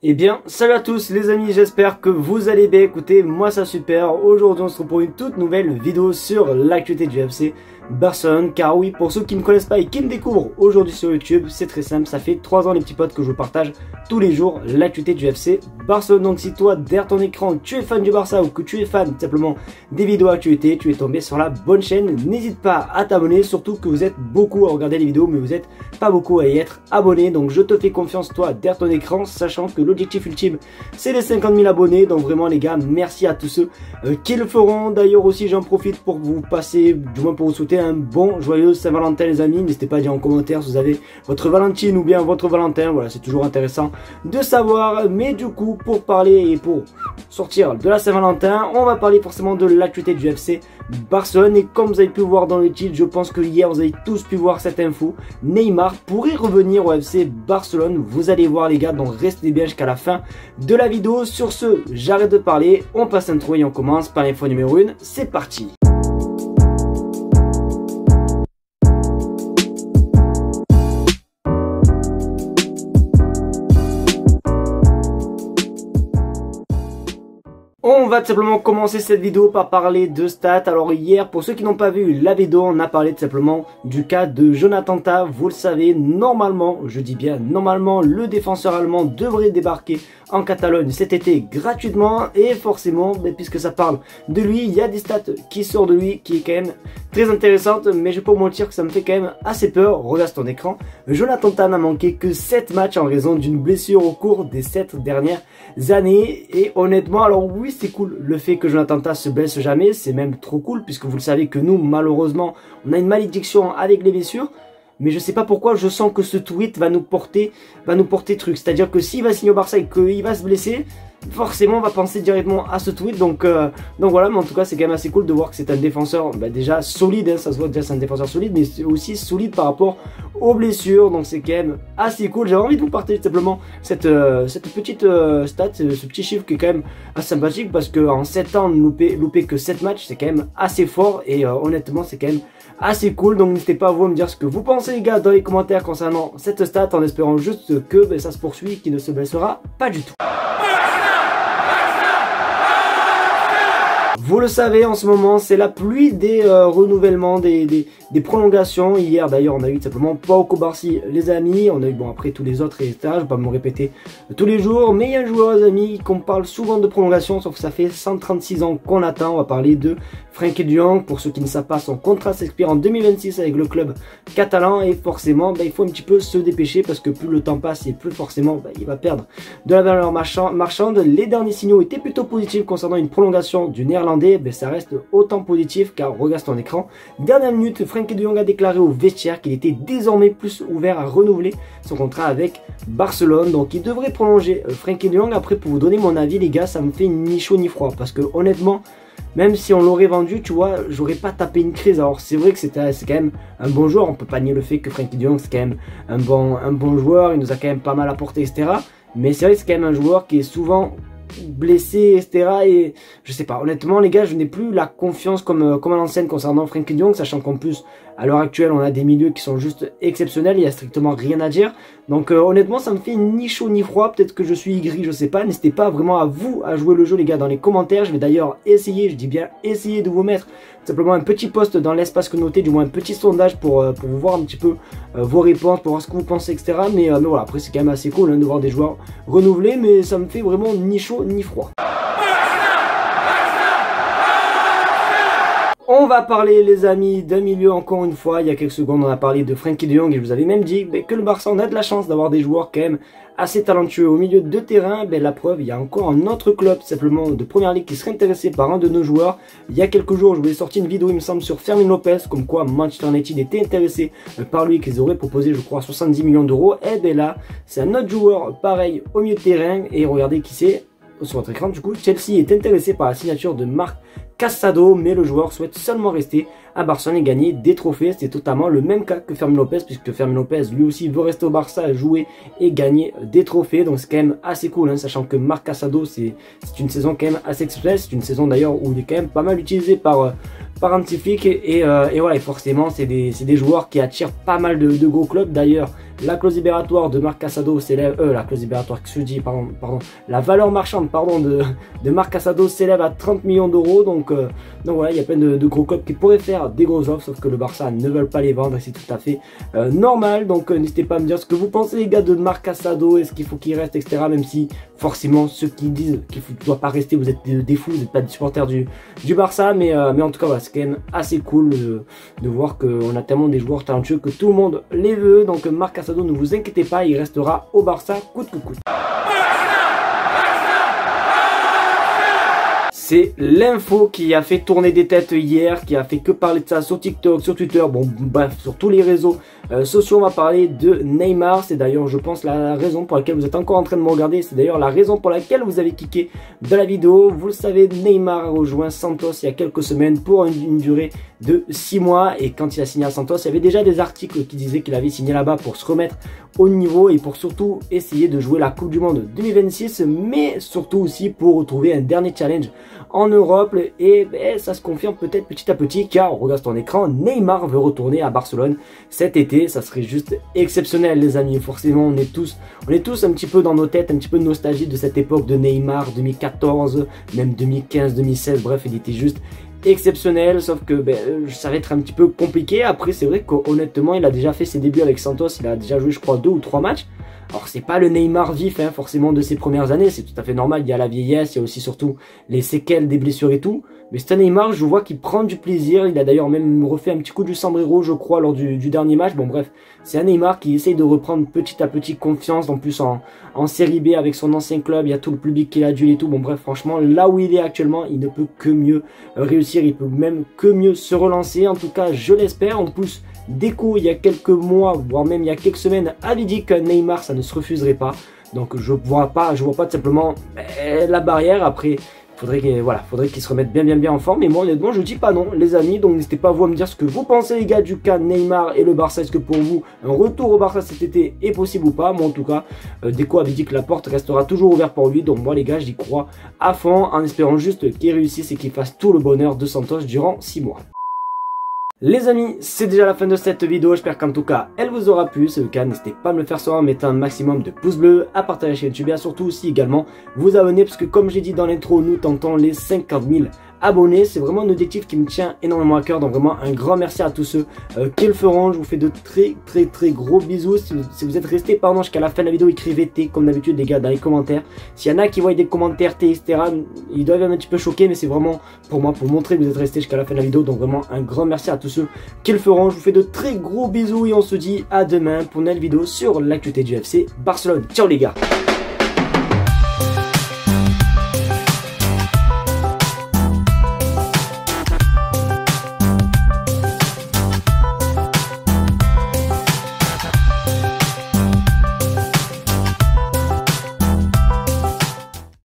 Eh bien, salut à tous les amis, j'espère que vous allez bien. Écoutez, moi ça super. Aujourd'hui on se retrouve pour une toute nouvelle vidéo sur l'actualité du FC Barcelone. Car oui, pour ceux qui ne me connaissent pas et qui me découvrent aujourd'hui sur YouTube, c'est très simple. Ça fait 3 ans les petits potes que je partage tous les jours l'actualité du FC Barcelone. Donc si toi, derrière ton écran, tu es fan du Barça ou que tu es fan simplement des vidéos actualité, tu es tombé sur la bonne chaîne. N'hésite pas à t'abonner, surtout que vous êtes beaucoup à regarder les vidéos, mais vous n'êtes pas beaucoup à y être abonné. Donc je te fais confiance toi derrière ton écran, sachant que l'objectif ultime c'est les 50 000 abonnés. Donc vraiment les gars, merci à tous ceux qui le feront. D'ailleurs aussi j'en profite pour vous passer, du moins pour vous souhaiter un bon joyeux Saint-Valentin les amis. N'hésitez pas à dire en commentaire si vous avez votre Valentine ou bien votre Valentin. Voilà, c'est toujours intéressant de savoir. Mais du coup, pour parler et pour sortir de la Saint-Valentin, on va parler forcément de l'actualité du FC Barcelone. Et comme vous avez pu voir dans le titre, je pense que hier vous avez tous pu voir cette info, Neymar pourrait revenir au FC Barcelone. Vous allez voir les gars, donc restez bien jusqu'à la fin de la vidéo. Sur ce, j'arrête de parler, on passe l'intro et on commence par l'info numéro 1, c'est parti. On va tout simplement commencer cette vidéo par parler de stats. Alors hier, pour ceux qui n'ont pas vu la vidéo, on a parlé tout simplement du cas de Jonathan Tah. Vous le savez, normalement, je dis bien normalement, le défenseur allemand devrait débarquer en Catalogne cet été gratuitement. Et forcément, puisque ça parle de lui, il y a des stats qui sortent de lui qui est quand même très intéressante. Mais je peux vous mentir que ça me fait quand même assez peur. Regarde ton écran. Jonathan Tah n'a manqué que 7 matchs en raison d'une blessure au cours des 7 dernières années. Et honnêtement, alors oui, c'est cool le fait que Jonathan Tah se blesse jamais, c'est même trop cool puisque vous le savez que nous malheureusement on a une malédiction avec les blessures. Mais je sais pas pourquoi je sens que ce tweet va nous porter truc, c'est à dire que s'il va signer au Barça et qu'il va se blesser, forcément on va penser directement à ce tweet. Donc voilà, mais en tout cas c'est quand même assez cool de voir que c'est un défenseur déjà solide, hein, ça se voit déjà c'est un défenseur solide, mais c'est aussi solide par rapport aux blessures. Donc c'est quand même assez cool. J'avais envie de vous partager simplement cette petite stat, ce petit chiffre qui est quand même assez sympathique, parce qu'en 7 ans louper que 7 matchs, c'est quand même assez fort. Et honnêtement c'est quand même assez cool. Donc n'hésitez pas à vous à me dire ce que vous pensez les gars dans les commentaires concernant cette stat, en espérant juste que ça se poursuit, qu'il ne se blessera pas du tout. Vous le savez, en ce moment, c'est la pluie des renouvellements, des prolongations. Hier, d'ailleurs, on a eu tout simplement Pau Cubarsí, les amis. On a eu, bon, après tous les autres, etc. Je ne vais pas me répéter tous les jours. Mais il y a un joueur, les amis, qu'on parle souvent de prolongation, sauf que ça fait 136 ans qu'on attend. On va parler de Frenkie de Jong. Pour ceux qui ne savent pas, son contrat s'expire en 2026 avec le club catalan. Et forcément, il faut un petit peu se dépêcher, parce que plus le temps passe et plus forcément, il va perdre de la valeur marchande. Les derniers signaux étaient plutôt positifs concernant une prolongation du Néerlandais. Ça reste autant positif, car regarde ton écran. Dernière minute, Frenkie de Jong a déclaré au vestiaire qu'il était désormais plus ouvert à renouveler son contrat avec Barcelone. Donc il devrait prolonger Frenkie de Jong. Après, pour vous donner mon avis les gars, ça me fait ni chaud ni froid, parce que honnêtement, même si on l'aurait vendu, tu vois, j'aurais pas tapé une crise. Alors c'est vrai que c'est quand même un bon joueur, on peut pas nier le fait que Frenkie de Jong c'est quand même un bon joueur, il nous a quand même pas mal apporté, etc. Mais c'est vrai que c'est quand même un joueur qui est souvent blessé, etc. Et je sais pas, honnêtement les gars, je n'ai plus la confiance comme à l'ancienne concernant Frenkie de Jong, sachant qu'en plus à l'heure actuelle on a des milieux qui sont juste exceptionnels, il y a strictement rien à dire. Donc honnêtement ça me fait ni chaud ni froid. Peut-être que je suis aigri, je sais pas. N'hésitez pas vraiment à vous à jouer le jeu les gars dans les commentaires. Je vais d'ailleurs essayer, je dis bien essayer, de vous mettre simplement un petit post dans l'espace connoté, du moins un petit sondage pour vous voir un petit peu vos réponses, pour voir ce que vous pensez, etc. Mais voilà, après c'est quand même assez cool hein, de voir des joueurs renouvelés, mais ça me fait vraiment ni chaud ni froid. On va parler les amis d'un milieu encore une fois. Il y a quelques secondes on a parlé de Frenkie de Jong et je vous avais même dit que le Barça on a de la chance d'avoir des joueurs quand même assez talentueux au milieu de terrain. La preuve, il y a encore un autre club simplement de première ligue qui serait intéressé par un de nos joueurs. Il y a quelques jours je vous ai sorti une vidéo il me semble sur Fermin Lopez, comme quoi Manchester United était intéressé par lui, qu'ils auraient proposé je crois 70 millions d'euros. Et là c'est un autre joueur pareil au milieu de terrain, et regardez qui c'est sur votre écran. Du coup Chelsea est intéressé par la signature de Marc Casado, mais le joueur souhaite seulement rester à Barcelone et gagner des trophées. C'est totalement le même cas que Fermin Lopez, puisque Fermin Lopez lui aussi veut rester au Barça, jouer et gagner des trophées. Donc c'est quand même assez cool, hein, sachant que Marc Casado c'est une saison quand même assez exceptionnelle. C'est une saison d'ailleurs où il est quand même pas mal utilisé par Hansi Flick et voilà, et forcément c'est des joueurs qui attirent pas mal de gros clubs. D'ailleurs la clause libératoire de Marc Casado s'élève, la clause libératoire que je dis, pardon, la valeur marchande pardon de Marc Casado s'élève à 30 millions d'euros. Donc voilà, il y a plein de gros clubs qui pourraient faire des grosses offres, sauf que le Barça ne veulent pas les vendre et c'est tout à fait normal. Donc n'hésitez pas à me dire ce que vous pensez les gars de Marc Casado, est-ce qu'il faut qu'il reste, etc. Même si forcément ceux qui disent qu'il ne doit pas rester, vous êtes des fous, vous n'êtes pas des supporters du Barça, mais en tout cas voilà, c'est quand même assez cool de voir qu'on a tellement des joueurs talentueux que tout le monde les veut. Donc Marc Casado, ne vous inquiétez pas, il restera au Barça coûte que coûte. C'est l'info qui a fait tourner des têtes hier, qui a fait que parler de ça sur TikTok, sur Twitter, bon bref, sur tous les réseaux sociaux. On va parler de Neymar. C'est d'ailleurs, je pense, la raison pour laquelle vous êtes encore en train de me regarder. C'est d'ailleurs la raison pour laquelle vous avez cliqué de la vidéo. Vous le savez, Neymar a rejoint Santos il y a quelques semaines pour une durée de 6 mois. Et quand il a signé à Santos, il y avait déjà des articles qui disaient qu'il avait signé là-bas pour se remettre au niveau et pour surtout essayer de jouer la Coupe du Monde 2026, mais surtout aussi pour retrouver un dernier challenge en Europe. Et ça se confirme peut-être petit à petit, car on regarde ton écran, Neymar veut retourner à Barcelone cet été. Ça serait juste exceptionnel les amis. Forcément on est tous un petit peu dans nos têtes, un petit peu de nostalgie de cette époque de Neymar 2014, même 2015, 2016, bref il était juste exceptionnel, sauf que ça va être un petit peu compliqué. Après c'est vrai qu'honnêtement il a déjà fait ses débuts avec Santos, il a déjà joué je crois 2 ou 3 matchs. Alors c'est pas le Neymar vif hein, forcément de ses premières années, c'est tout à fait normal, il y a la vieillesse, il y a aussi surtout les séquelles des blessures et tout. Mais c'est un Neymar, je vois qu'il prend du plaisir, il a d'ailleurs même refait un petit coup du sombrero je crois lors du dernier match. Bon bref, c'est un Neymar qui essaye de reprendre petit à petit confiance, en plus en série B avec son ancien club, il y a tout le public qu'il a dû et tout. Bon bref, franchement là où il est actuellement, il ne peut que mieux réussir, il peut même que mieux se relancer, en tout cas je l'espère. En plus, Deco il y a quelques mois, voire même il y a quelques semaines, avait dit que Neymar ça ne se refuserait pas. Donc je vois pas tout simplement la barrière. Après faudrait qu'il se remette bien en forme. Et moi honnêtement je dis pas non les amis. Donc n'hésitez pas vous à me dire ce que vous pensez les gars du cas Neymar et le Barça. Est-ce que pour vous un retour au Barça cet été est possible ou pas? Moi en tout cas Deco avait dit que la porte restera toujours ouverte pour lui. Donc moi les gars j'y crois à fond, en espérant juste qu'il réussisse et qu'il fasse tout le bonheur de Santos durant 6 mois. Les amis, c'est déjà la fin de cette vidéo, j'espère qu'en tout cas elle vous aura plu. Si c'est le cas, n'hésitez pas à me le faire savoir en mettant un maximum de pouces bleus, à partager la chaîne YouTube et à surtout aussi également vous abonner, parce que comme j'ai dit dans l'intro, nous tentons les 50 000 abonnés. C'est vraiment un objectif qui me tient énormément à cœur, donc vraiment un grand merci à tous ceux qui le feront. Je vous fais de très gros bisous. Si vous êtes restés jusqu'à la fin de la vidéo, écrivez T comme d'habitude les gars dans les commentaires. S'il y en a qui voient des commentaires T etc, ils doivent être un petit peu choqués, mais c'est vraiment pour moi, pour montrer que vous êtes restés jusqu'à la fin de la vidéo. Donc vraiment un grand merci à tous ceux qui le feront. Je vous fais de très gros bisous et on se dit à demain pour une nouvelle vidéo sur l'actualité du FC Barcelone. Ciao les gars.